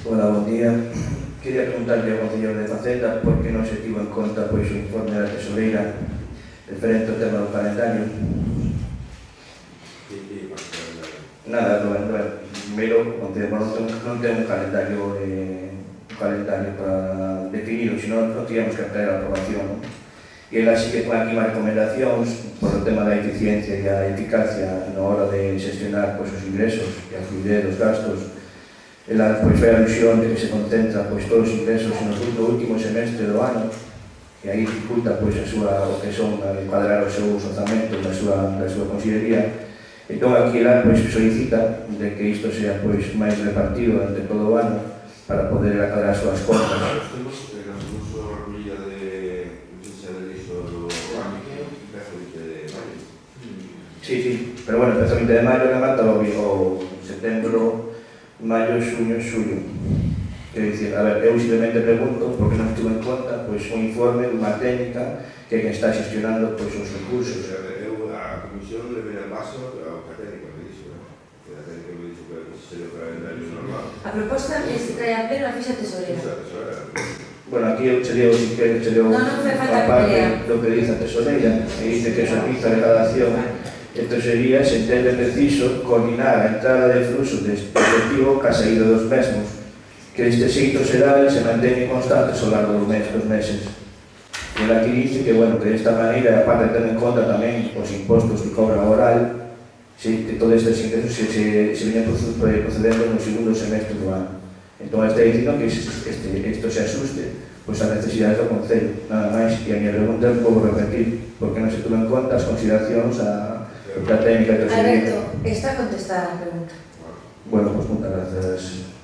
Hola, buen día. Quería preguntarle ao Concelleiro de Facenda por que non se tivo en conta o informe da Tesoreira referente ao tema do calendario. Nada, primeiro, non ten un calendario para definido, senón non teníamos que traer a aprobación. E ela sí que ten aquí máis recomendacións por o tema da eficiencia e a eficacia na hora de xestionar os ingresos e a fluidez dos gastos. Ela fai alusión de que se concentra todos os ingresos no último semestre do ano, e aí dificulta o que son encuadrar os seus orzamentos da súa consellería. Entón aquí ela solicita de que isto sea máis repartido durante todo o ano para poder aclarar as súas contas. Sí, pero bueno, empezó el 20 de mayo, remata o setembro, mayo, xuño, xullo. Quero dicir, a ver, eu simplemente pregunto porque non estuve en conta un informe dunha técnica que é quen está xestionando os recursos. A comisión le viene al paso ao técnico, me dixo, que a técnico me dixo que sería o calendario normal. A proposta é se trae a pleno a ficha tesoreira. Bueno, aquí eu che leo a parte do que dice a tesoreira, e dice que o servizo de recadación e tesorería se entende preciso coordinar a entrada de fluxo deste efectivo ca saída dos mesmos, que este xeito será e se mantén constantes ao largo dos meses. E aquí dice que, bueno, que desta maneira, aparte de ter en conta tamén os impostos que cobra oral, que todos estes ingresos se veñan procedendo no segundo semestre do ano. Entón, está dicindo que isto se asuste a necesidades do Concello, nada máis. E a minha pregunta é un pouco repetir, porque non se tuvo en conta as consideracións da técnica que se Alberto, está contestada a pregunta. Bueno, pues muchas gracias.